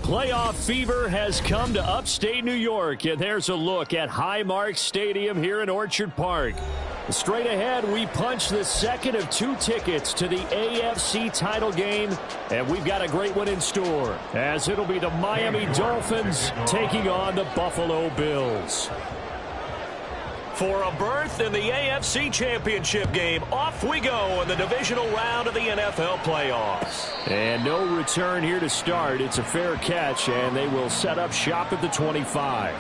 Playoff fever has come to upstate New York, and there's a look at Highmark Stadium here in Orchard Park. Straight ahead, we punch the second of 2 tickets to the AFC title game, and we've got a great one in store, as it'll be the Miami Dolphins taking on the Buffalo Bills. For a berth in the AFC Championship game, off we go in the divisional round of the NFL playoffs. And no return here to start. It's a fair catch, and they will set up shop at the 25.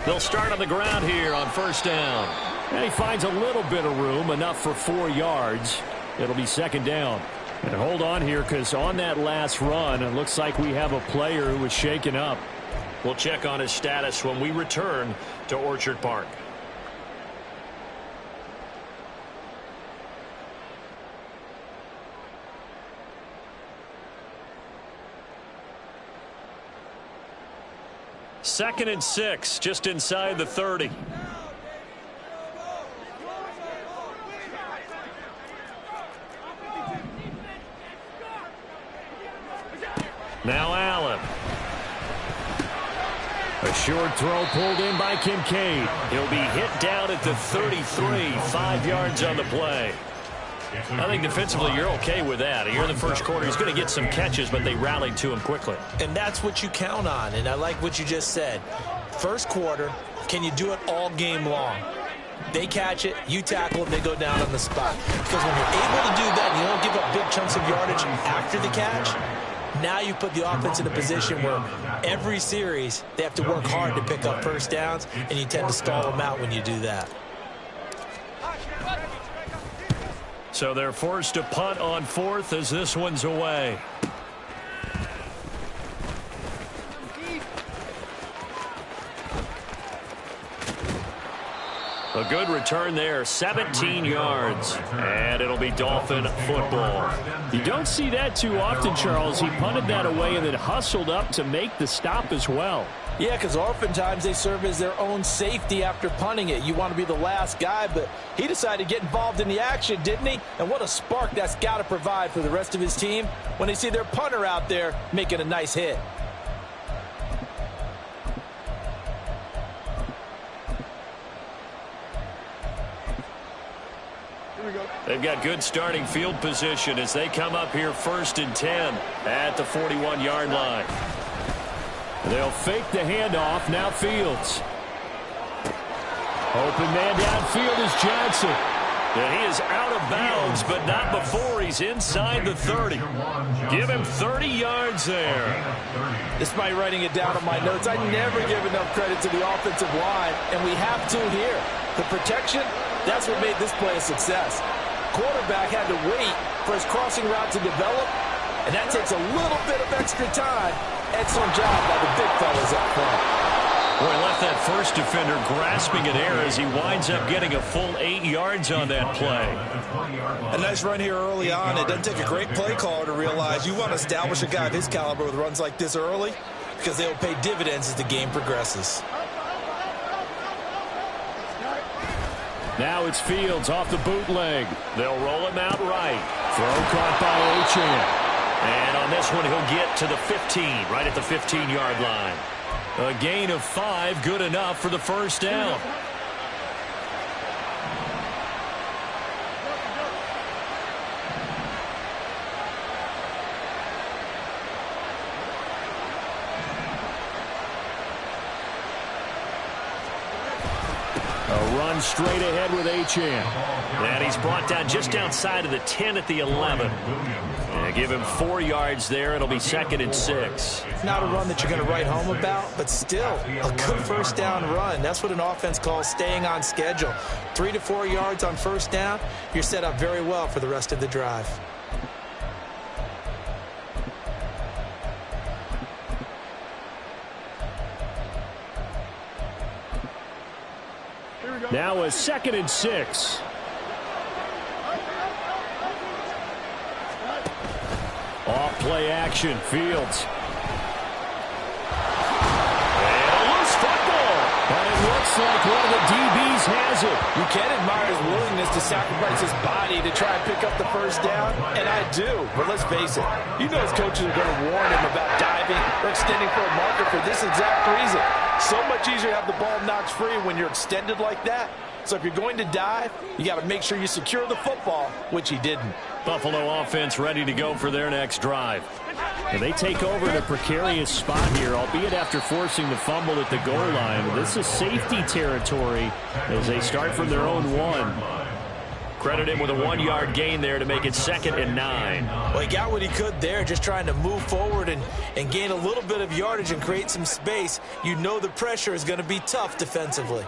They'll start on the ground here on first down. And he finds a little bit of room, enough for 4 yards. It'll be second down. And hold on here, because on that last run, it looks like we have a player who was shaken up. We'll check on his status when we return to Orchard Park. Second and 6, just inside the 30. Now Allen. A short throw pulled in by Kincaid. He'll be hit down at the 33, 5 yards on the play. I think defensively you're okay with that. Here in the first quarter, he's going to get some catches, but they rallied to him quickly. And that's what you count on, and I like what you just said. First quarter, can you do it all game long? They catch it, you tackle them, they go down on the spot. Because when you're able to do that and you don't give up big chunks of yardage after the catch, now you put the offense in a position where every series they have to work hard to pick up first downs, and you tend to stall them out when you do that. So they're forced to punt on fourth as this one's away. A good return there, 17 yards, and it'll be Dolphin football. You don't see that too often, Charles. He punted that away and then hustled up to make the stop as well. Yeah, because oftentimes they serve as their own safety after punting it. You want to be the last guy, but he decided to get involved in the action, didn't he? And what a spark that's got to provide for the rest of his team when they see their punter out there making a nice hit. They've got good starting field position as they come up here first and 10 at the 41-yard line. They'll fake the handoff. Now Fields. Open man downfield is Johnson. And he is out of bounds, but not before he's inside the 30. Give him 30 yards there. Despite writing it down on my notes, I never give enough credit to the offensive line, and we have to here. The protection, that's what made this play a success. Quarterback had to wait for his crossing route to develop, and that takes a little bit of extra time. Excellent job by the big fellas up front. Boy, left that first defender grasping at air as he winds up getting a full 8 yards on that play. A nice run here early on. It doesn't take a great play caller to realize you want to establish a guy of his caliber with runs like this early because they will pay dividends as the game progresses. Now it's Fields off the bootleg. They'll roll him out right. Throw caught by Achane. And on this one, he'll get to the 15, right at the 15-yard line. A gain of 5, good enough for the first down. A run straight ahead with Achane. And he's brought down just outside of the 10 at the 11. And give him 4 yards there. It'll be 2nd and 6. Not a run that you're going to write home about, but still a good first down run. That's what an offense calls staying on schedule. 3 to 4 yards on first down, you're set up very well for the rest of the drive. Now a 2nd and 6. Off play action, Fields. And a loose football. But it looks like one of the DBs has it. You can admire his willingness to sacrifice his body to try and pick up the first down, and I do. But let's face it, you know his coaches are going to warn him about diving or extending for a marker for this exact reason. So much easier to have the ball knocked free when you're extended like that. So if you're going to dive, you got to make sure you secure the football, which he didn't. Buffalo offense ready to go for their next drive. And they take over in a precarious spot here, albeit after forcing the fumble at the goal line. This is safety territory as they start from their own 1. Credit him with a 1-yard gain there to make it 2nd and 9. Well, he got what he could there, just trying to move forward and gain a little bit of yardage and create some space. You know the pressure is going to be tough defensively.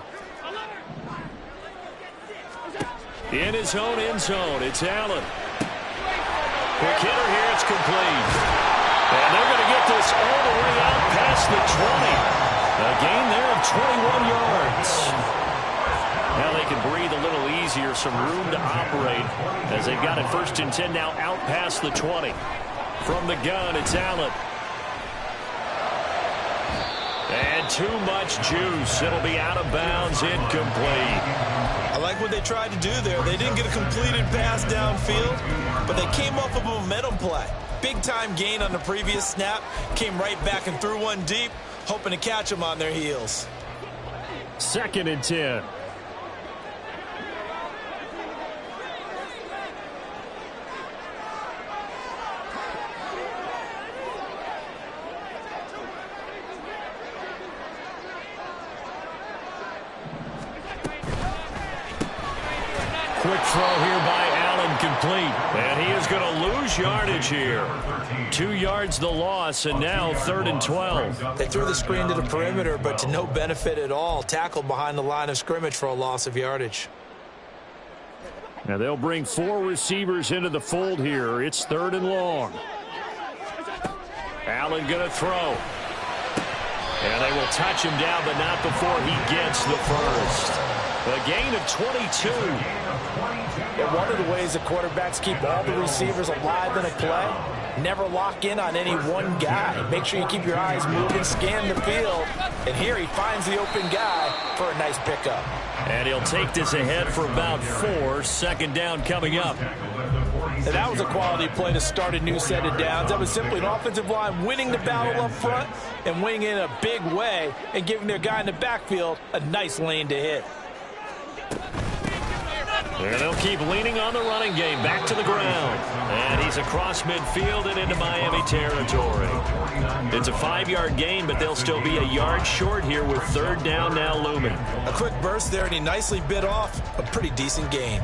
In his own end zone, it's Allen. Quick hitter here, it's complete. And they're going to get this all the way out past the 20. A gain there of 21 yards. Now they can breathe a little easier, some room to operate as they've got it 1st and 10 now out past the 20. From the gun, it's Allen. And too much juice. It'll be out of bounds, incomplete. I like what they tried to do there. They didn't get a completed pass downfield, but they came off of a momentum play. Big-time gain on the previous snap. Came right back and threw one deep, hoping to catch them on their heels. 2nd and 10. Quick throw here by Allen, complete. And he is going to lose yardage here. 2 yards the loss, and now 3rd and 12. They threw the screen to the perimeter, but to no benefit at all. Tackled behind the line of scrimmage for a loss of yardage. Now they'll bring 4 receivers into the fold here. It's 3rd and long. Allen going to throw. And they will touch him down, but not before he gets the first. A gain of 22. And one of the ways the quarterbacks keep all the receivers alive in a play, never lock in on any one guy. Make sure you keep your eyes moving, scan the field. And here he finds the open guy for a nice pickup. And he'll take this ahead for about 4. 2nd down coming up. And that was a quality play to start a new set of downs. That was simply an offensive line winning the battle up front and winning in a big way and giving their guy in the backfield a nice lane to hit. And they'll keep leaning on the running game back to the ground. And he's across midfield and into Miami territory. It's a 5-yard gain, but they'll still be a yard short here with 3rd down now looming. A quick burst there, and he nicely bit off a pretty decent gain.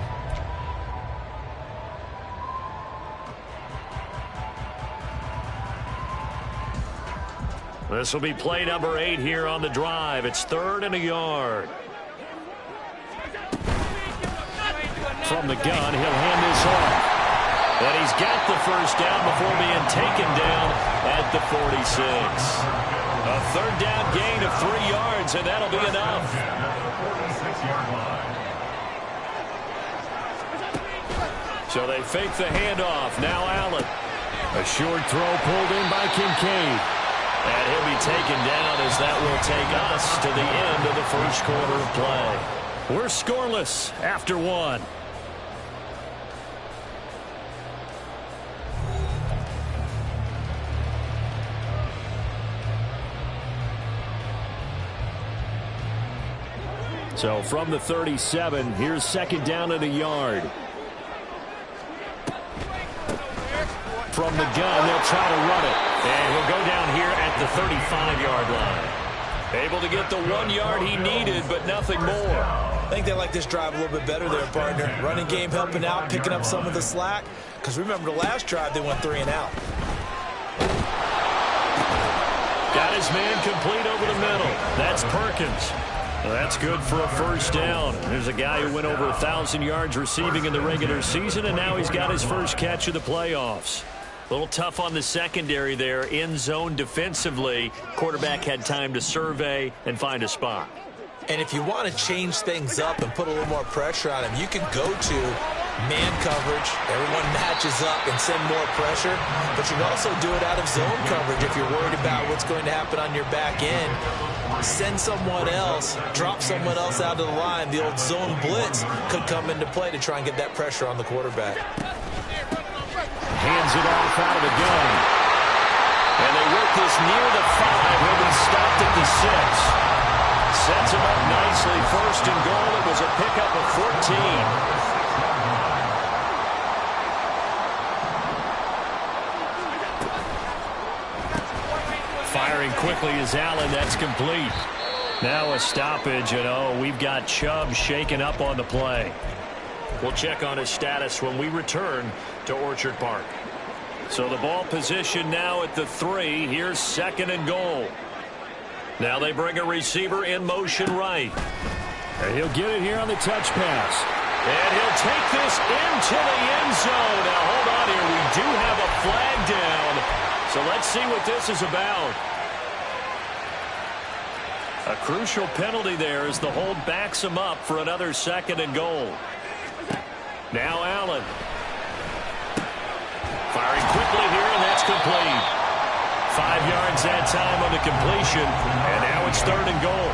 This will be play number 8 here on the drive. It's 3rd and a yard. From the gun, he'll hand this off. And he's got the first down before being taken down at the 46. A 3rd down gain of 3 yards, and that'll be enough. So they fake the handoff. Now Allen. A short throw pulled in by Kincaid. And he'll be taken down as that will take us to the end of the first quarter of play. We're scoreless after 1. So from the 37, here's 2nd down and a yard. From the gun, they'll try to run it. And he'll go down here at the 35-yard line. Able to get the 1 yard he needed, but nothing more. I think they like this drive a little bit better there, partner. Running game helping out, picking up some of the slack. Because remember the last drive, they went 3 and out. Got his man complete over the middle. That's Perkins. That's good for a first down. There's a guy who went over 1,000 yards receiving in the regular season, and now he's got his first catch of the playoffs. A little tough on the secondary there. In zone defensively. Quarterback had time to survey and find a spot. And if you want to change things up and put a little more pressure on him, you can go to man coverage. Everyone matches up and send more pressure. But you can also do it out of zone coverage if you're worried about what's going to happen on your back end. Send someone else, drop someone else out of the line. The old zone blitz could come into play to try and get that pressure on the quarterback. Hands it off out of the gun. And they work this near the 5. He'll be stopped at the 6. Sets him up nicely. First and goal. It was a pickup of 14. Firing quickly is Allen. That's complete. Now a stoppage, and we've got Chubb shaken up on the play. We'll check on his status when we return to Orchard Park. So the ball position now at the 3. Here's second and goal. Now they bring a receiver in motion right. And he'll get it here on the touch pass. And he'll take this into the end zone. Now hold on here. We do have a flag down. So let's see what this is about. A crucial penalty there as the hold backs him up for another second and goal. Now Allen. Firing quickly here, and that's complete. 5 yards that time on the completion, and now it's third and goal.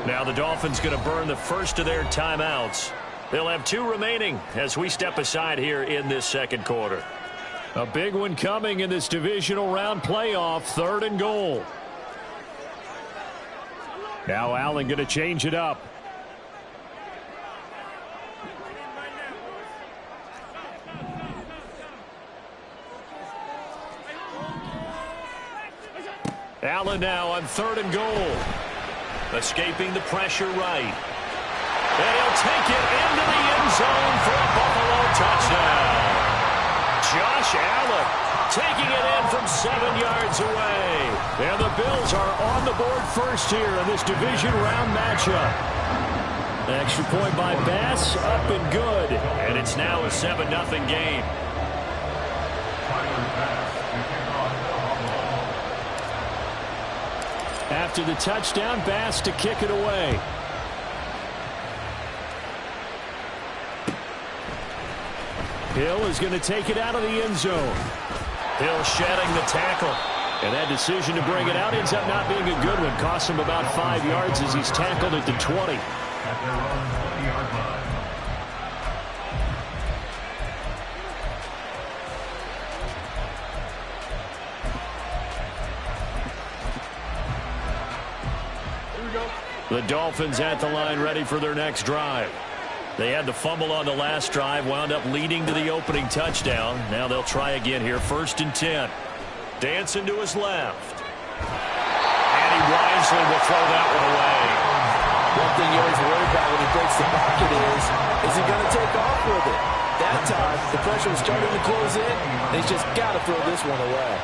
Now the Dolphins going to burn the first of their timeouts. They'll have 2 remaining as we step aside here in this second quarter. A big one coming in this divisional round playoff, third and goal. Now Allen going to change it up. Allen now on third and goal. Escaping the pressure right. And he'll take it into the end zone for a Buffalo touchdown. Josh Allen taking it in from 7 yards away. And the Bills are on the board first here in this division round matchup. Extra point by Bass, up and good. And it's now a 7-0 game. After the touchdown, Bass to kick it away. Hill is going to take it out of the end zone. Hill shedding the tackle. And that decision to bring it out ends up not being a good one. Costs him about 5 yards as he's tackled at the 20. The Dolphins at the line ready for their next drive. They had the fumble on the last drive, wound up leading to the opening touchdown. Now they'll try again here, 1st and 10. Dancing to his left. And he wisely will throw that one away. One thing you always worry about when he breaks the pocket is he going to take off with it? That time, the pressure was starting to close in, and he's just got to throw this one away.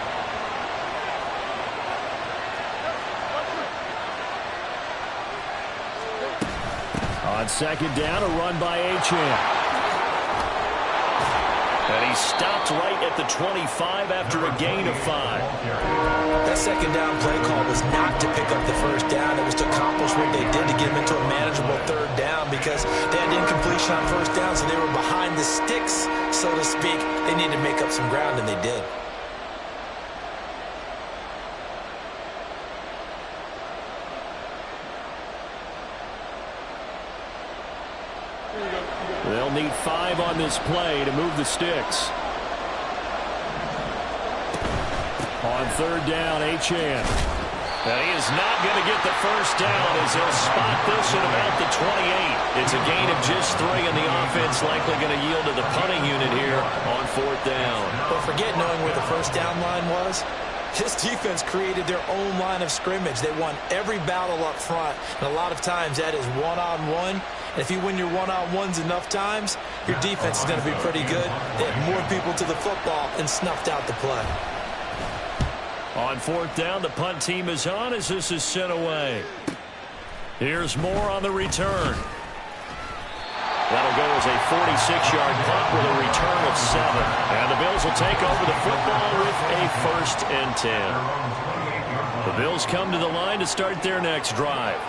On second down, a run by Achane. And he stopped right at the 25 after a gain of 5. That second down play call was not to pick up the first down. It was to accomplish what they did to get them into a manageable third down because they had incompletion on first down, so they were behind the sticks, so to speak. They needed to make up some ground, and they did. They'll need 5 on this play to move the sticks. On third down, Achane. And he is not going to get the first down as he'll spot this at about the 28. It's a gain of just 3, and the offense likely going to yield to the punting unit here on 4th down. But forget knowing where the first down line was. This defense created their own line of scrimmage. They won every battle up front, and a lot of times that is one-on-one. And if you win your one-on-ones enough times, your defense is going to be pretty good. They had more people to the football and snuffed out the play. On fourth down, the punt team is on as this is sent away. Here's more on the return. That'll go as a 46-yard punt with a return of 7. And the Bills will take over the football with a 1st and 10. The Bills come to the line to start their next drive.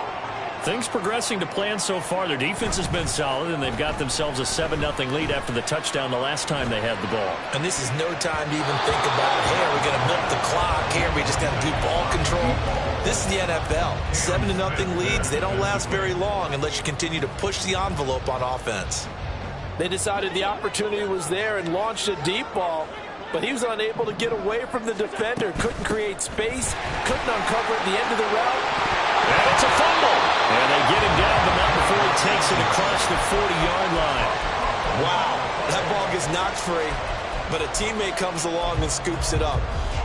Things progressing to plan so far. Their defense has been solid, and they've got themselves a 7-0 lead after the touchdown the last time they had the ball. And this is no time to even think about, hey, are we going to milk the clock? Here, we just got to do ball control. This is the NFL. 7-0 leads, they don't last very long unless you continue to push the envelope on offense. They decided the opportunity was there and launched a deep ball, but he was unable to get away from the defender, couldn't create space, couldn't uncover at the end of the route. And it's a fumble. And they get him down, but not before he takes it across the 40-yard line. Wow, that ball gets knocked free, but a teammate comes along and scoops it up.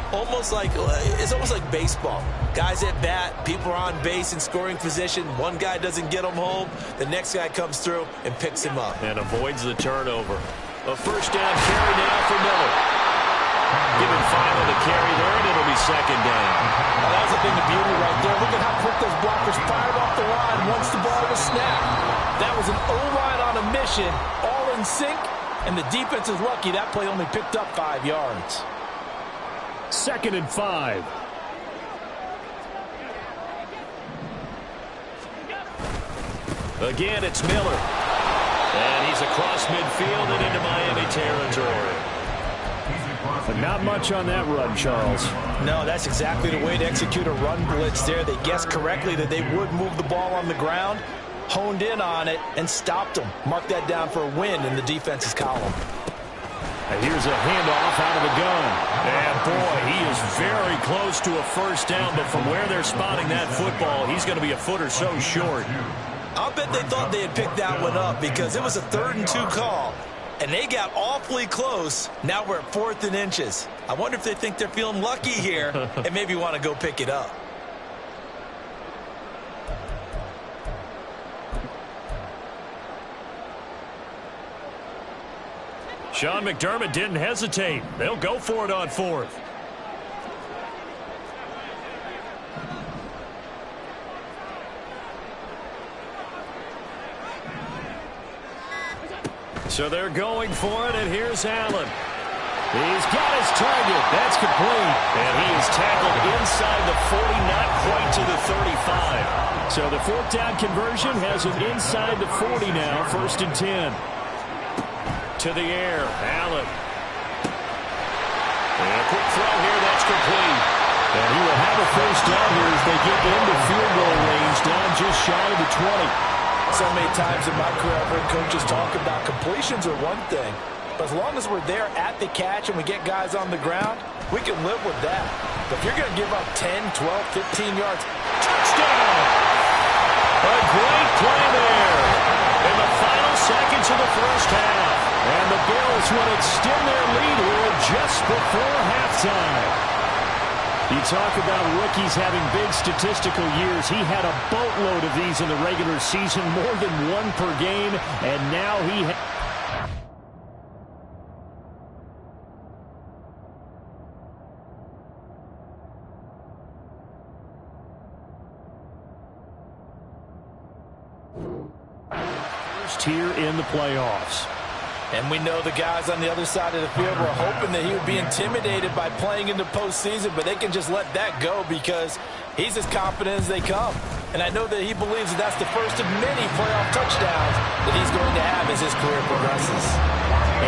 It's almost like baseball. Guys at bat, people are on base in scoring position. One guy doesn't get him home. The next guy comes through and picks him up. And avoids the turnover. A 1st down carry now for Miller. Give him 5 on the carry there, and it'll be 2nd down. Well, that was a thing of beauty right there. Look at how quick those blockers fired off the line once the ball was snapped. That was an O-line on a mission, all in sync, and the defense is lucky that play only picked up 5 yards. 2nd and 5. Again, it's Miller. And he's across midfield and into Miami territory. But not much on that run, Charles. No, that's exactly the way to execute a run blitz there. They guessed correctly that they would move the ball on the ground, honed in on it, and stopped them. Mark that down for a win in the defense's column. And here's a handoff out of the gun. And, boy, he is very close to a 1st down, but from where they're spotting that football, he's going to be a foot or so short. I'll bet they thought they had picked that one up because it was a 3rd and 2 call. And they got awfully close. Now we're at 4th and inches. I wonder if they think they're feeling lucky here and maybe want to go pick it up. Sean McDermott didn't hesitate. They'll go for it on 4th. So they're going for it, and here's Allen. He's got his target. That's complete. And he is tackled inside the 40, not quite to the 35. So the 4th down conversion has him inside the 40 now, 1st and 10. To the air, Allen. And a quick throw here, that's complete. And he will have a 1st down here as they get into field goal range, down just shy of the 20. So many times in my career I've heard coaches talk about completions are one thing, but as long as we're there at the catch and we get guys on the ground, we can live with that. But if you're going to give up 10, 12, 15 yards, touchdown! A great play there in the final seconds of the 1st half. And the Bills will extend their lead here just before halftime. You talk about rookies having big statistical years. He had a boatload of these in the regular season, more than 1 per game, and now he first here in the playoffs. and we know the guys on the other side of the field were hoping that he would be intimidated by playing in the postseason, but they can just let that go because he's as confident as they come. And I know that he believes that that's the first of many playoff touchdowns that he's going to have as his career progresses.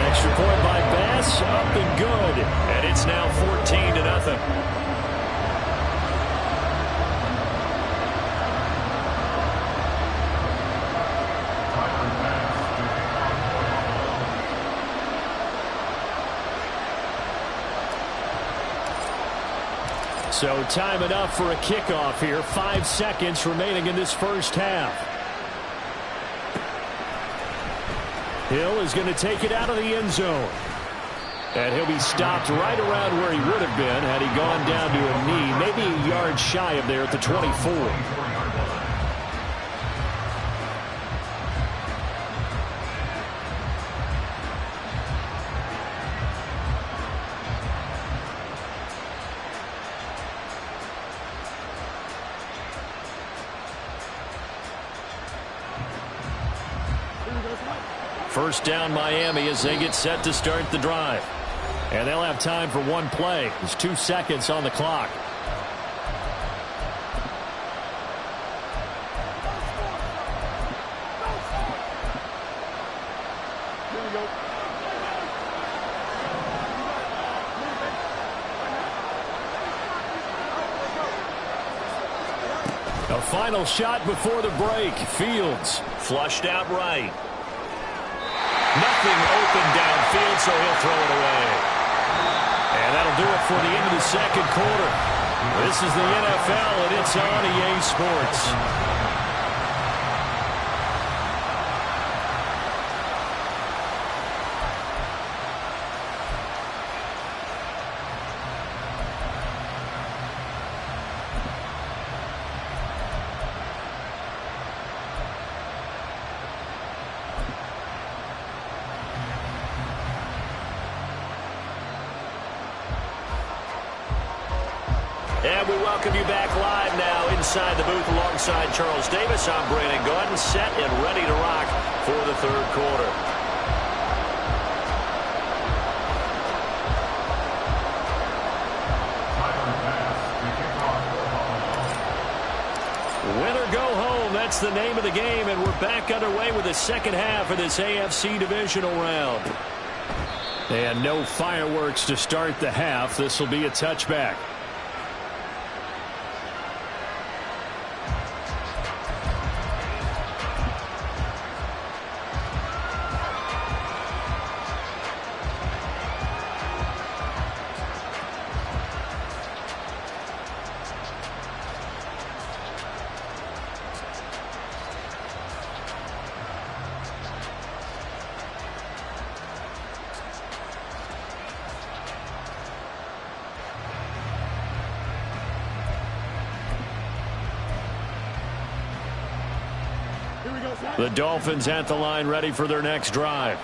Extra point by Bass, up and good. And it's now 14-0. So time enough for a kickoff here. 5 seconds remaining in this 1st half. Hill is going to take it out of the end zone. And he'll be stopped right around where he would have been had he gone down to a knee, maybe a yard shy of there at the 24. First down Miami as they get set to start the drive. And they'll have time for one play. There's 2 seconds on the clock. A final shot before the break. Fields flushed out right. Nothing open downfield, so he'll throw it away. And that'll do it for the end of the second quarter. This is the NFL, and it's on EA Sports. And we welcome you back live now inside the booth alongside Charles Davis. I'm Brandon Gaudin, set and ready to rock for the third quarter. Win or go home, that's the name of the game, and we're back underway with the second half of this AFC divisional round. And no fireworks to start the half. This will be a touchback. The Dolphins at the line ready for their next drive.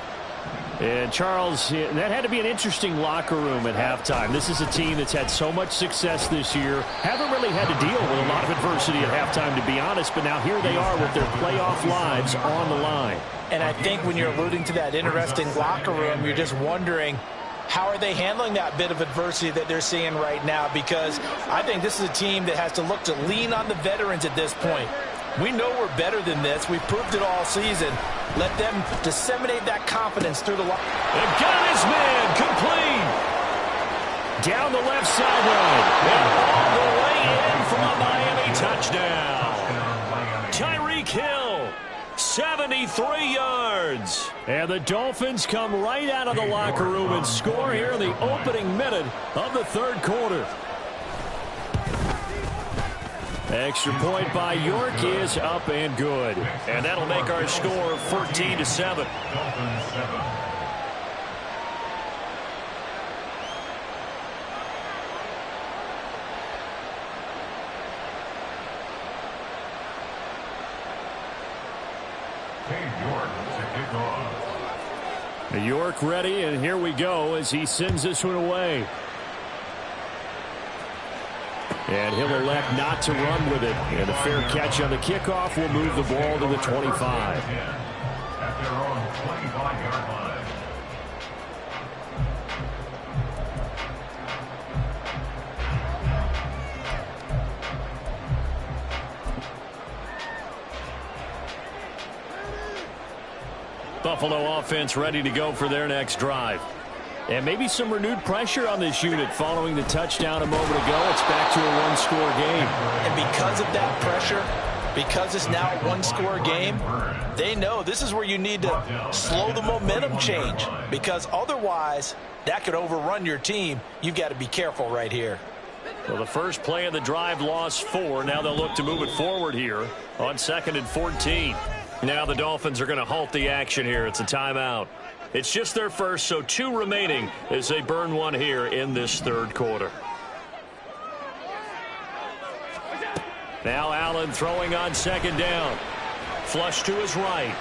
And Charles, that had to be an interesting locker room at halftime. This is a team that's had so much success this year. Haven't really had to deal with a lot of adversity at halftime, to be honest. But now here they are with their playoff lives on the line. And I think when you're alluding to that interesting locker room, you're just wondering, how are they handling that bit of adversity that they're seeing right now? Because I think this is a team that has to look to lean on the veterans at this point. We know we're better than this. We've proved it all season. Let them disseminate that confidence through the line. And got his man complete. Down the left sideline. And all the way in for a Miami touchdown. Tyreek Hill, 73 yards. And the Dolphins come right out of the locker room and score here in the opening minute of the third quarter. Extra point by York is up and good. And that'll make our score 14-7. York ready, and here we go as he sends this one away. And he'll elect not to run with it. And a fair catch on the kickoff will move the ball to the 25. At their own 25-yard line. Buffalo offense ready to go for their next drive. And maybe some renewed pressure on this unit following the touchdown a moment ago. It's back to a one-score game. And because of that pressure, because it's now a one-score game, they know this is where you need to slow the momentum change. Because otherwise, that could overrun your team. You've got to be careful right here. Well, the first play of the drive lost 4. Now they'll look to move it forward here on 2nd and 14. Now the Dolphins are going to halt the action here. It's a timeout. It's just their first, so 2 remaining as they burn one here in this third quarter. Now Allen throwing on second down. Flush to his right.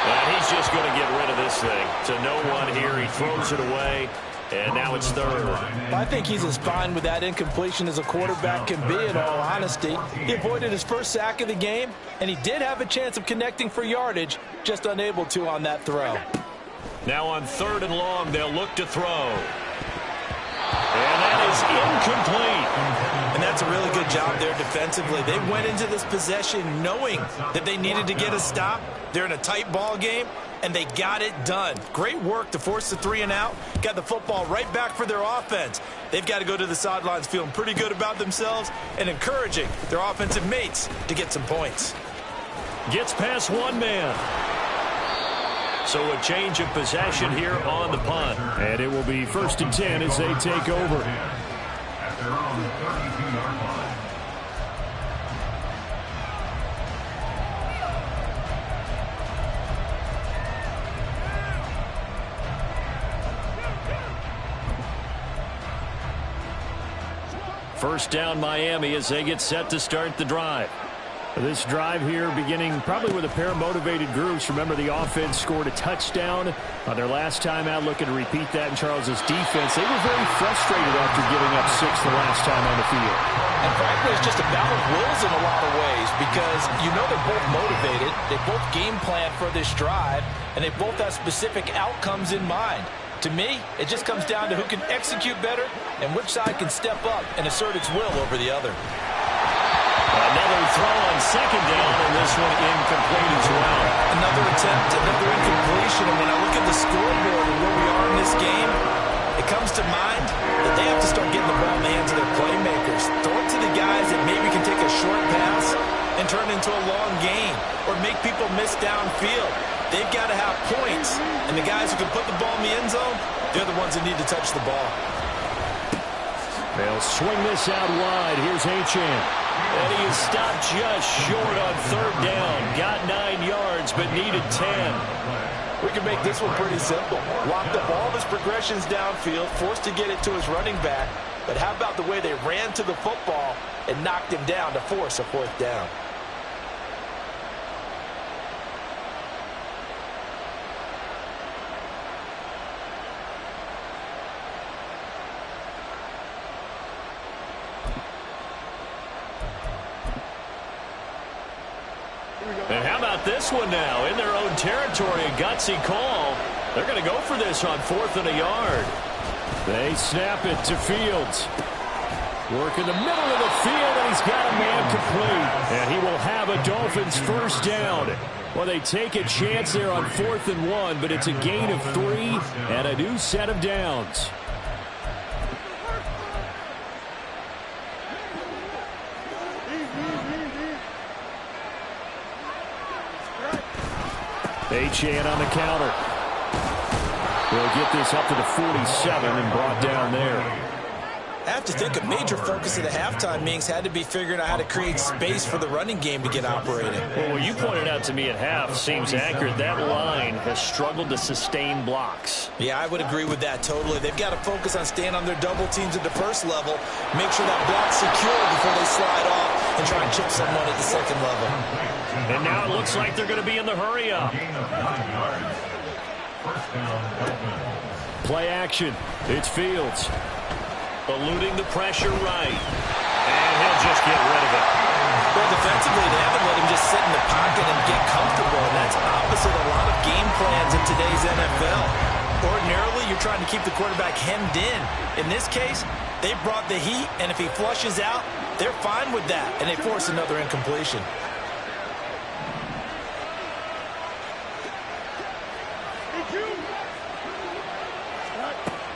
And he's just going to get rid of this thing. To no one here. He throws it away. And now it's third. I think he's as fine with that incompletion as a quarterback can be, in all honesty. He avoided his first sack of the game, and he did have a chance of connecting for yardage, just unable to on that throw. Now on 3rd and long, they'll look to throw. And that is incomplete. And that's a really good job there defensively. They went into this possession knowing that they needed to get a stop. They're in a tight ball game, and they got it done. Great work to force the 3 and out. Got the football right back for their offense. They've got to go to the sidelines feeling pretty good about themselves and encouraging their offensive mates to get some points. Gets past one man. So a change of possession here on the punt. And it will be 1st and 10 as they take over. First down Miami as they get set to start the drive. This drive here beginning probably with a pair of motivated groups. Remember, the offense scored a touchdown on their last time out, looking to repeat that in Charles's defense. They were very frustrated after giving up 6 the last time on the field. And frankly, it's just a battle of wills in a lot of ways because you know they're both motivated. They both game plan for this drive, and they both have specific outcomes in mind. To me, it just comes down to who can execute better and which side can step up and assert its will over the other. Another throw on second down, and this one incomplete as well. Another attempt, another incompletion, and when I look at the scoreboard and where we are in this game, it comes to mind that they have to start getting the ball in the hands of their playmakers. Throw it to the guys that maybe can take a short pass and turn it into a long gain or make people miss downfield. They've got to have points, and the guys who can put the ball in the end zone, they're the ones that need to touch the ball. They'll swing this out wide. Here's Achane. And he is stopped just short on 3rd down. Got 9 yards, but needed 10. We can make this one pretty simple. Locked up all of his progressions downfield, forced to get it to his running back. But how about the way they ran to the football and knocked him down to force a 4th down? And how about this one now? In their own territory, a gutsy call. They're going to go for this on 4th and a yard. They snap it to Fields. Work in the middle of the field, and he's got a man complete. And he will have a Dolphins 1st down. Well, they take a chance there on 4th and 1, but it's a gain of 3 and a new set of downs. Achane on the counter. They'll get this up to the 47 and brought down there. I have to think a major focus of the halftime meetings had to be figuring out how to create space for the running game to get operating. Well, what you pointed out to me at half seems accurate. That line has struggled to sustain blocks. Yeah, I would agree with that totally. They've got to focus on staying on their double teams at the first level, make sure that block's secure before they slide off and try and chip someone at the second level. And now it looks like they're going to be in the hurry-up. Play action. It's Fields. Eluding the pressure right. And he'll just get rid of it. Well, defensively, they haven't let him just sit in the pocket and get comfortable, and that's opposite a lot of game plans in today's NFL. Ordinarily, you're trying to keep the quarterback hemmed in. In this case, they brought the heat, and if he flushes out, they're fine with that, and they force another incompletion.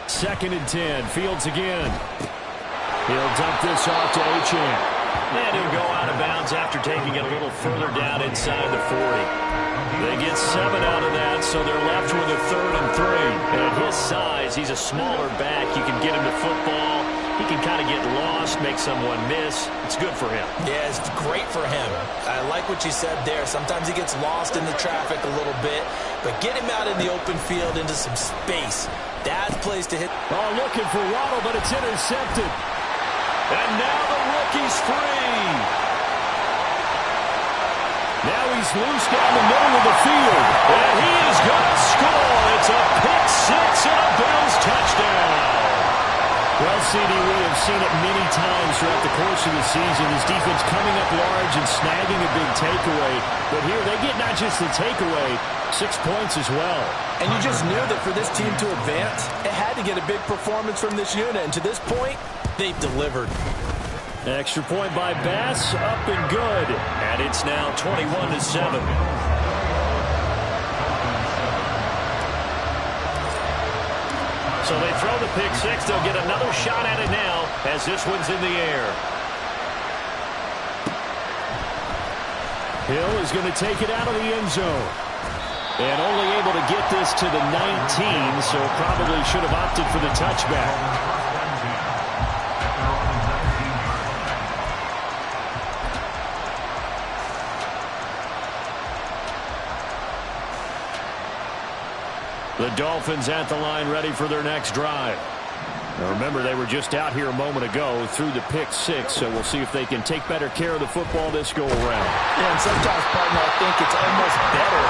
Second and 10. Fields again. He'll dump this off to Achane. And he'll go out of bounds after taking it a little further down inside the 40. They get 7 out of that, so they're left with a 3rd and 3. And at his size, he's a smaller back. You can get him the football he can kind of get lost, make someone miss. It's good for him. Yeah, it's great for him. I like what you said there. Sometimes he gets lost in the traffic a little bit, but get him out in the open field into some space. That's a place to hit. Oh, looking for Waddle, but it's intercepted. And now the rookie's free. Now he's loose down the middle of the field. And he is going to score. It's a pick six and a Bills touchdown. Well, CD, we have seen it many times throughout the course of the season. His defense coming up large and snagging a big takeaway. But here they get not just the takeaway, 6 points as well. And you just knew that for this team to advance, it had to get a big performance from this unit. And to this point, they've delivered. Extra point by Bass, up and good. And it's now 21-7. So they throw the pick six. They'll get another shot at it now as this one's in the air. Hill is going to take it out of the end zone. And only able to get this to the 19, so probably should have opted for the touchback. The Dolphins at the line ready for their next drive. Now remember, they were just out here a moment ago through the pick six, so we'll see if they can take better care of the football this go around. Yeah, and sometimes, partner, I think it's almost better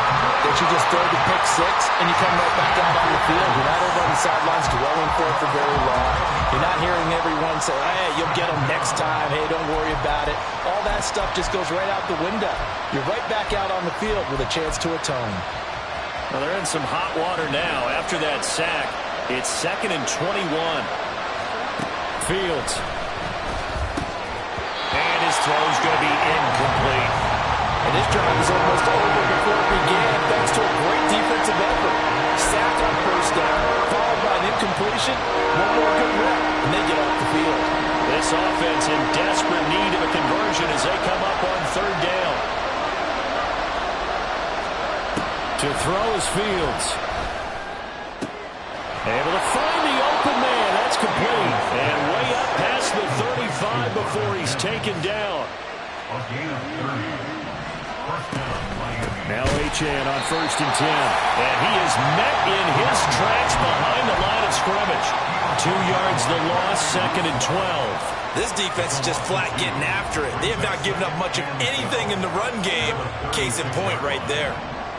that you just throw the pick six and you come right back out on the field. You're not over on the sidelines dwelling for it for very long. You're not hearing everyone say, hey, you'll get them next time. Hey, don't worry about it. All that stuff just goes right out the window. You're right back out on the field with a chance to atone. Well, they're in some hot water now. After that sack, it's 2nd and 21. Fields. And his throw's going to be incomplete. And this drive is almost over before it began, thanks to a great defensive effort. Sack on first down, followed by an incompletion. One more good rep, and they get off the field. This offense in desperate need of a conversion as they come up on 3rd down. To throw is Fields. Able to find the open man. That's complete. And way up past the 35 before he's taken down. Now Achane on 1st and 10. And he is met in his tracks behind the line of scrimmage. 2 yards the loss, 2nd and 12. This defense is just flat getting after it. They have not given up much of anything in the run game. Case in point right there.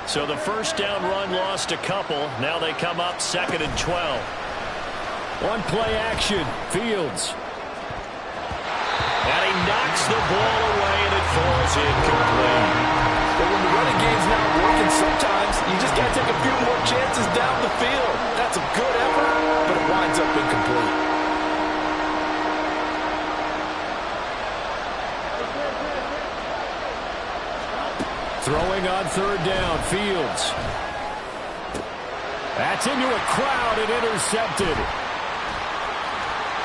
So the first down run lost a couple. Now they come up 2nd and 12. One play action. Fields. And he knocks the ball away and it falls incomplete. But when the running game's not working, sometimes you just got to take a few more chances down the field. That's a good effort, but it winds up incomplete. Throwing on 3rd down, Fields. That's into a crowd and intercepted.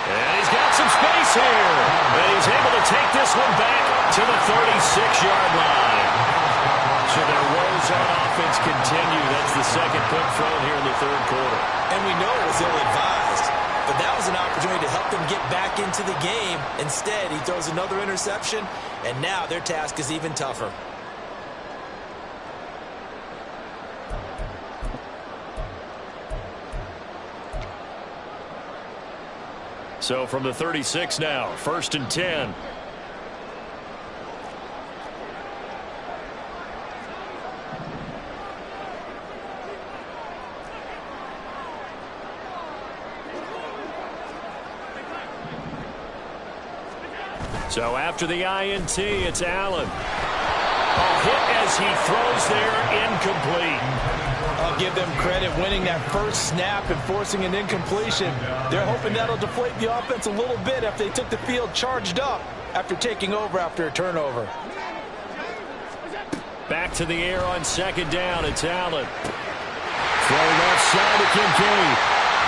And he's got some space here. And he's able to take this one back to the 36-yard line. So their woes on offense continue. That's the 2nd pick thrown here in the 3rd quarter. And we know it was ill-advised. But that was an opportunity to help them get back into the game. Instead, he throws another interception, and now their task is even tougher. So from the 36 now, 1st and 10. So after the INT, it's Allen. A hit as he throws there, incomplete. I'll give them credit winning that first snap and forcing an incompletion. They're hoping that'll deflate the offense a little bit after they took the field charged up after taking over after a turnover. Back to the air on 2nd down. It's Allen. Throw left side to Kincaid.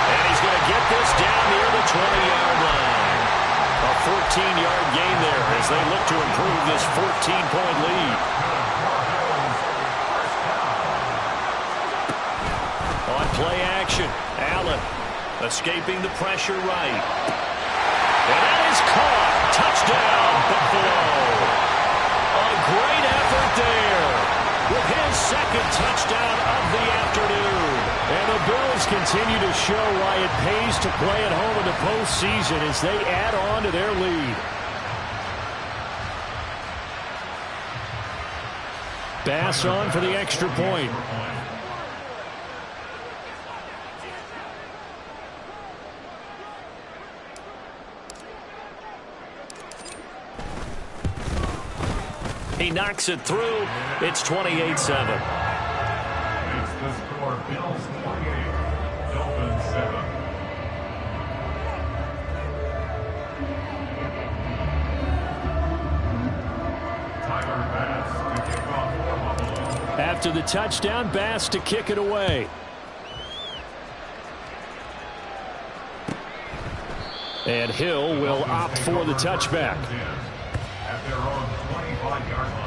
And he's going to get this down near the 20-yard line. A 14-yard gain there as they look to improve this 14-point lead. On play action, Allen escaping the pressure right. And that is caught. Touchdown, Buffalo. A great effort there with his second touchdown of the afternoon. And the Bills continue to show why it pays to play at home in the postseason as they add on to their lead. Bass on for the extra point. He knocks it through. It's 28-7. Bills 28, Dolphins 7. After the touchdown, Bass to kick it away. And Hill will opt for the touchback. At their own 25-yard line.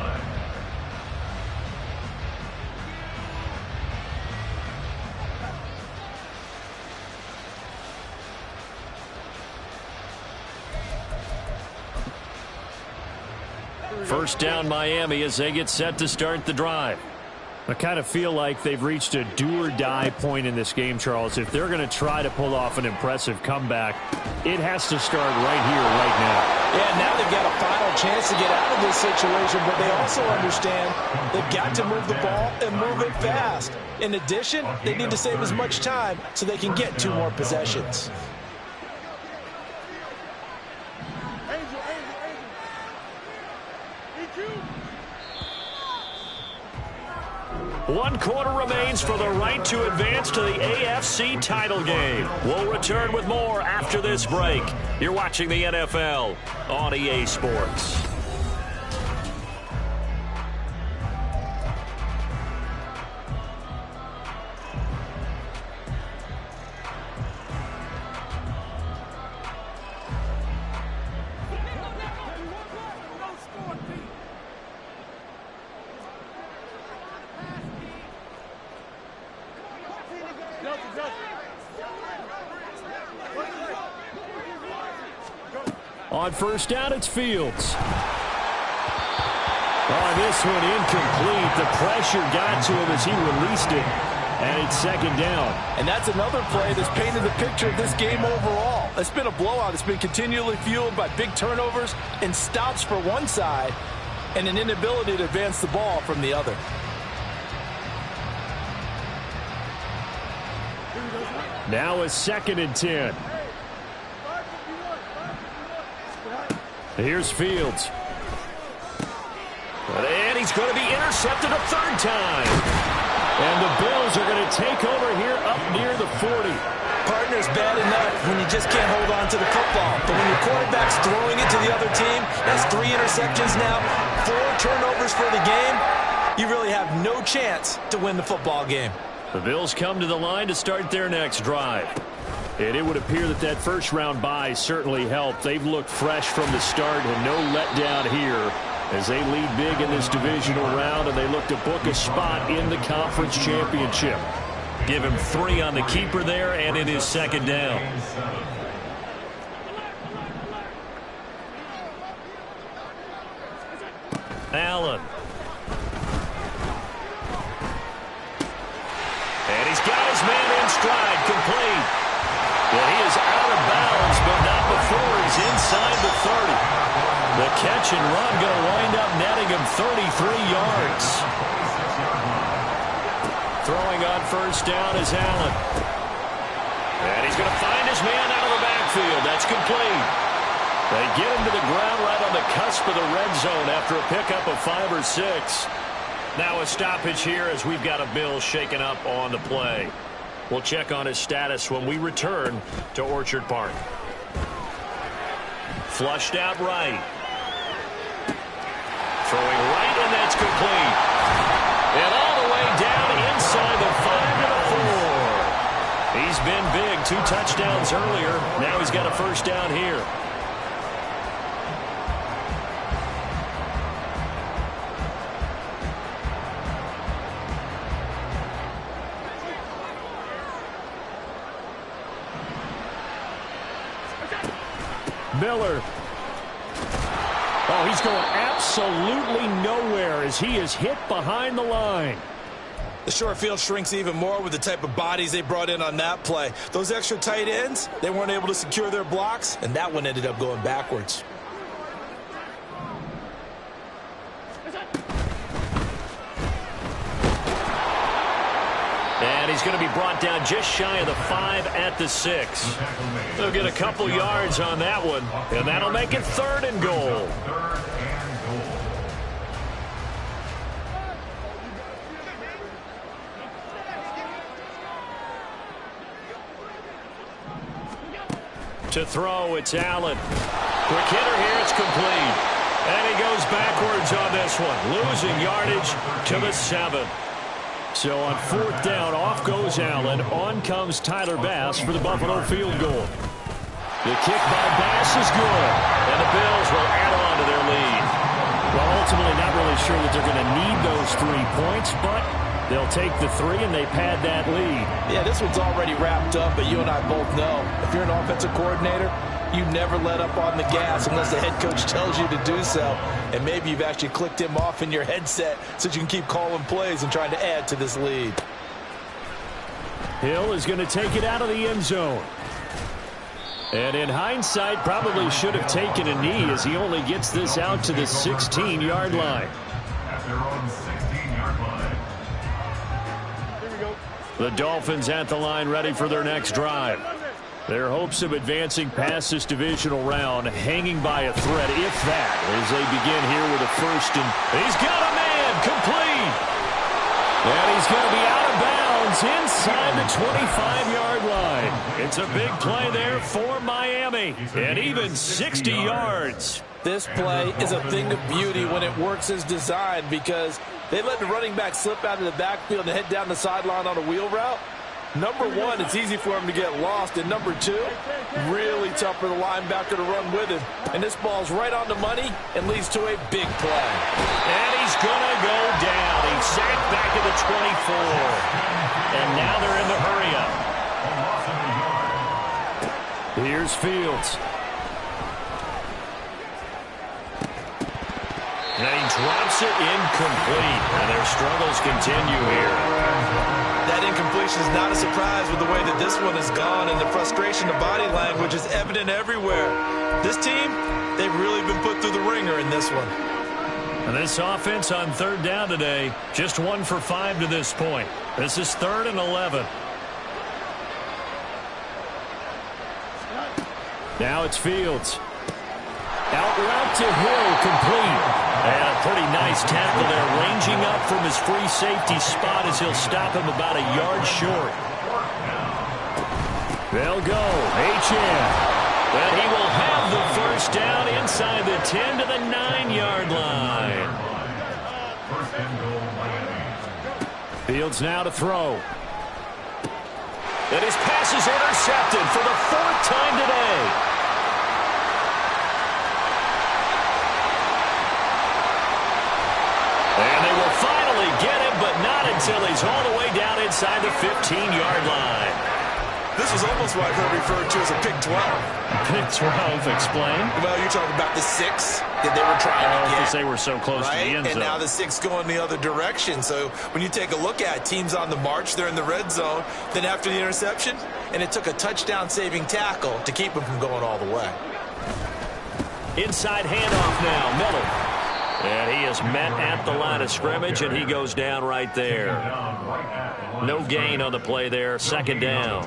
First down, Miami, as they get set to start the drive. I kind of feel like they've reached a do-or-die point in this game, Charles. If they're going to try to pull off an impressive comeback, it has to start right here, right now. Yeah, now they've got a final chance to get out of this situation, but they also understand they've got to move the ball and move it fast. In addition, they need to save as much time so they can get 2 more possessions. One quarter remains for the right to advance to the AFC title game. We'll return with more after this break. You're watching the NFL on EA Sports. On first down, it's Fields. Oh, this one incomplete. The pressure got to him as he released it. And it's second down. And that's another play that's painted the picture of this game overall. It's been a blowout. It's been continually fueled by big turnovers and stops for one side and an inability to advance the ball from the other. Now a 2nd and 10. Here's Fields. And he's going to be intercepted a 3rd time. And the Bills are going to take over here up near the 40. Partner's bad enough when you just can't hold on to the football. But when your quarterback's throwing it to the other team, that's 3 interceptions now, 4 turnovers for the game. You really have no chance to win the football game. The Bills come to the line to start their next drive. And it would appear that that first-round bye certainly helped. They've looked fresh from the start and no letdown here as they lead big in this divisional round, and they look to book a spot in the conference championship. Give him 3 on the keeper there, and it is 2nd down. Allen. And he's got his man in stride, complete. Well, he is out of bounds, but not before he's inside the 30. The catch and run going to wind up netting him 33 yards. Throwing on first down is Allen. And he's going to find his man out of the backfield. That's complete. They get him to the ground right on the cusp of the red zone after a pickup of 5 or 6. Now a stoppage here as we've got a Bill shaken up on the play. We'll check on his status when we return to Orchard Park. Flushed out right. Throwing right, and that's complete. And all the way down inside the 5 to the 4. He's been big. 2 touchdowns earlier. Now he's got a first down here. Miller. Oh, he's going absolutely nowhere as he is hit behind the line. The short field shrinks even more with the type of bodies they brought in on that play. Those extra tight ends, they weren't able to secure their blocks, and that one ended up going backwards. And he's going to be brought down just shy of the 5 at the 6. They'll get a couple yards on that one, and that'll make it 3rd and goal. To throw, it's Allen. Quick hitter here, it's complete. And he goes backwards on this one, losing yardage to the 7. So on 4th down, off goes Allen. On comes Tyler Bass for the Buffalo field goal. The kick by Bass is good. And the Bills will add on to their lead. Well, ultimately not really sure that they're going to need those 3 points, but they'll take the 3 and they pad that lead. Yeah, this one's already wrapped up, but you and I both know if you're an offensive coordinator, you never let up on the gas unless the head coach tells you to do so. And maybe you've actually clicked him off in your headset so you can keep calling plays and trying to add to this lead. Hill is going to take it out of the end zone. And in hindsight, probably should have taken a knee as he only gets this out to the 16-yard line. At their own 16-yard line. The Dolphins at the line ready for their next drive. Their hopes of advancing past this divisional round hanging by a thread, if that, as they begin here with a 1st and... He's got a man, complete. And he's going to be out of bounds inside the 25-yard line. It's a big play there for Miami, and even 60 yards. This play is a thing of beauty when it works as designed because they let the running back slip out of the backfield and head down the sideline on a wheel route. Number 1, it's easy for him to get lost. And number 2, really tough for the linebacker to run with him. And this ball's right on the money and leads to a big play. And he's going to go down. He's sacked back at the 24. And now they're in the hurry-up. Here's Fields. And he drops it incomplete. And their struggles continue here. That incompletion is not a surprise with the way that this one has gone, and the frustration of body language is evident everywhere. This team, they've really been put through the ringer in this one. And this offense on 3rd down today, just 1 for 5 to this point. This is 3rd and 11. Now it's Fields. Out route to Hill, complete. And a pretty nice tackle there, ranging up from his free safety spot as he'll stop him about a yard short. They'll go. H.M. But he will have the 1st down inside the 10 to the 9-yard line. 1st and goal, Miami. Fields now to throw. And his pass is intercepted for the 4th time today. And they will finally get him, but not until he's all the way down inside the 15-yard line. This was almost what I've heard referred to as a pick 12. Pick 12, explain. Well, you're talking about the 6 that they were trying to get. Because they were so close to the end zone. And now the 6 going the other direction. So when you take a look at teams on the march, they're in the red zone. Then after the interception, and it took a touchdown-saving tackle to keep them from going all the way. Inside handoff now, Miller. And he is met at the line of scrimmage, and he goes down right there. No gain on the play there, 2nd down.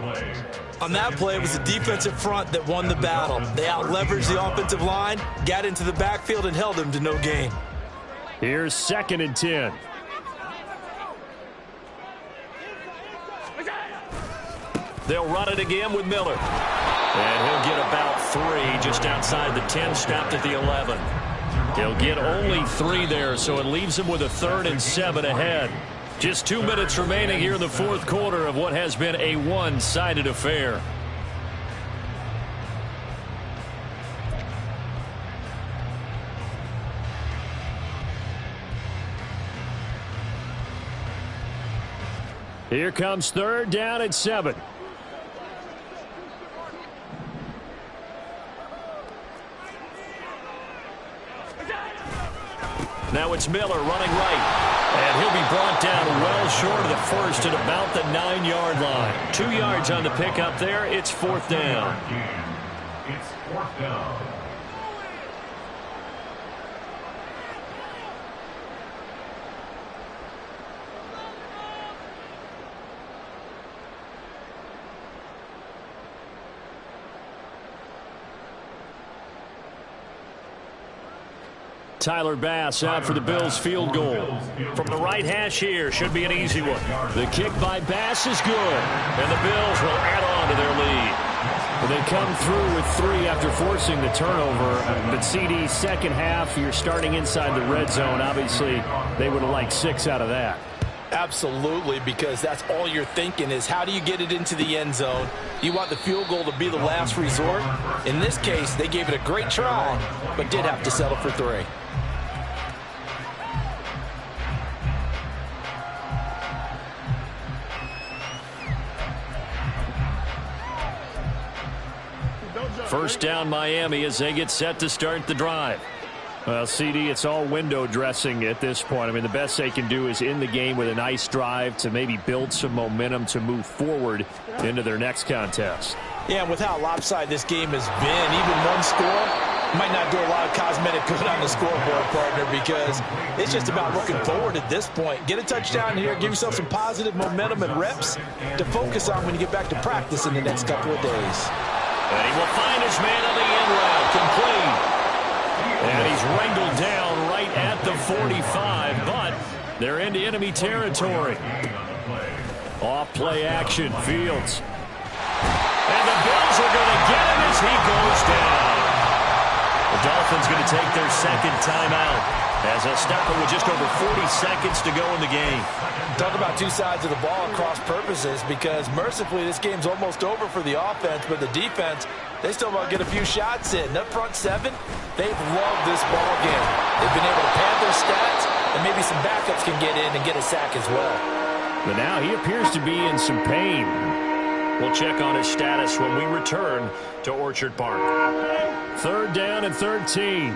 On that play, it was the defensive front that won the battle. They out-leveraged the offensive line, got into the backfield, and held him to no gain. Here's 2nd and 10. They'll run it again with Miller. And he'll get about 3 just outside the 10, stopped at the 11. He'll get only 3 there, so it leaves him with a 3rd and 7 ahead. Just 2 minutes remaining here in the 4th quarter of what has been a one-sided affair. Here comes 3rd down and 7. Now it's Miller running right. And he'll be brought down well short of the first at about the 9-yard line. 2 yards on the pickup there. It's 4th down. It's 4th down. Tyler Bass out for the Bills field goal. From the right hash here, should be an easy one. The kick by Bass is good. And the Bills will add on to their lead. Well, they come through with 3 after forcing the turnover. But CD, second half, you're starting inside the red zone. Obviously, they would have liked 6 out of that. Absolutely, because that's all you're thinking is how do you get it into the end zone? You want the field goal to be the last resort. In this case, they gave it a great try, but did have to settle for 3. First down, Miami, as they get set to start the drive. Well, CD, it's all window dressing at this point. I mean, the best they can do is in the game with a nice drive to maybe build some momentum to move forward into their next contest. Yeah, and with how lopsided this game has been, even one score might not do a lot of cosmetic good on the scoreboard, partner, because it's just about looking forward at this point. Get a touchdown here, give yourself some positive momentum and reps to focus on when you get back to practice in the next couple of days. And he will find his man on the end route, complete. And he's wrangled down right at the 45, but they're into enemy territory. Off play action, Fields. And the Bills are going to get him as he goes down. The Dolphins going to take their second timeout as they'll stop it with just over 40 seconds to go in the game. Talk about two sides of the ball at cross purposes, because mercifully this game's almost over for the offense, but the defense, they still want to get a few shots in. That front 7, they've loved this ball game. They've been able to pad their stats, and maybe some backups can get in and get a sack as well. But now he appears to be in some pain. We'll check on his status when we return to Orchard Park. 3rd down and 13.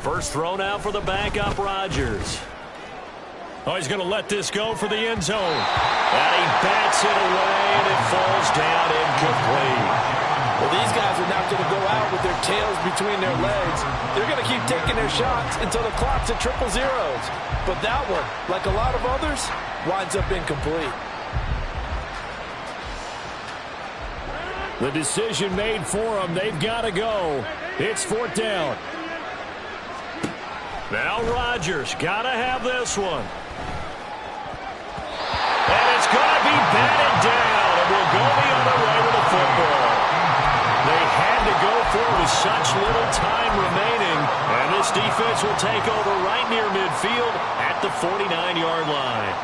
First thrown out for the backup, Rodgers. Oh, he's going to let this go for the end zone. And he bats it away, and it falls down incomplete. Well, these guys are not going to go out with their tails between their legs. They're going to keep taking their shots until the clock's at 000. But that one, like a lot of others, winds up incomplete. The decision made for them. They've got to go. It's 4th down. Now Rodgers got to have this one. And it's going to be batted down, and will go the other way with the football. They had to go for it with such little time remaining, and this defense will take over right near midfield at the 49-yard line.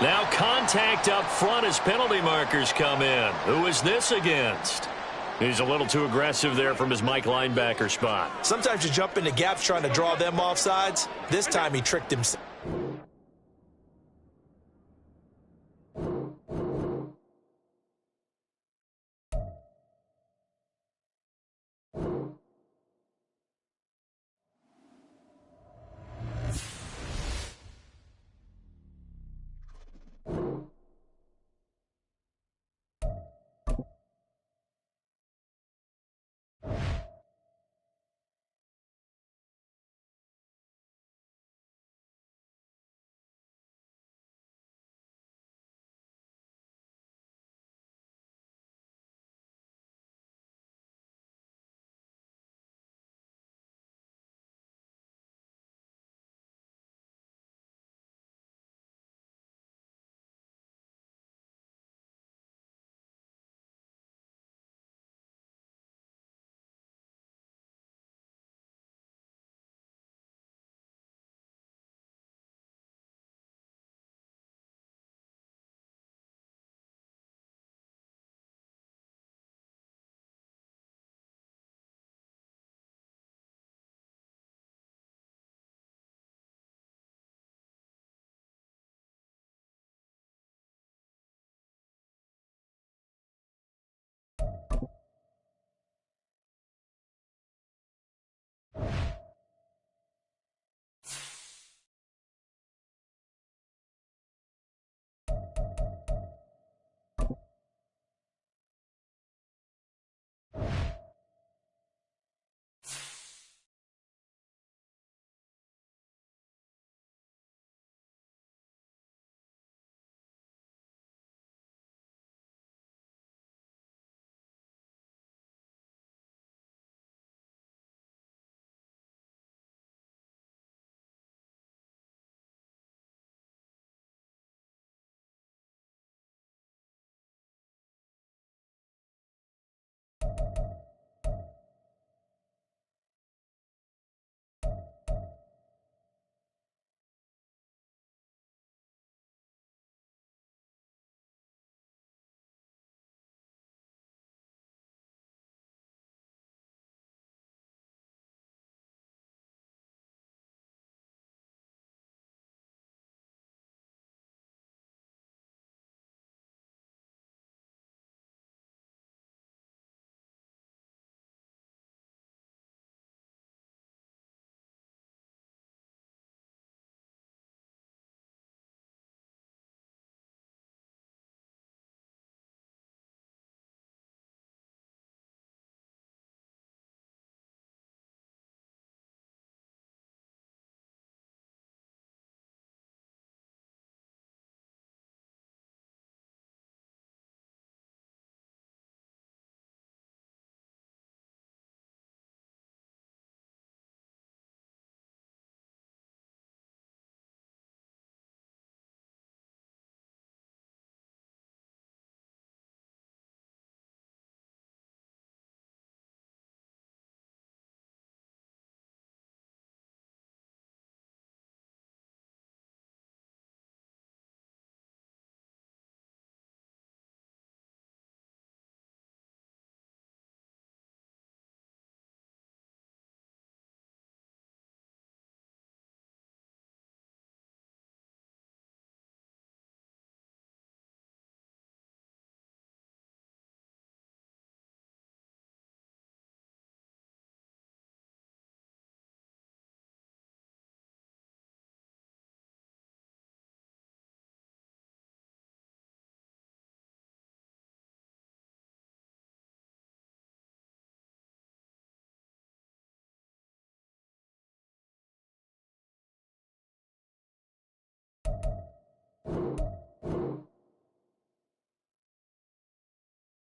Now contact up front as penalty markers come in. Who is this against? He's a little too aggressive there from his Mike linebacker spot. Sometimes you jump into gaps trying to draw them off sides. This time he tricked himself.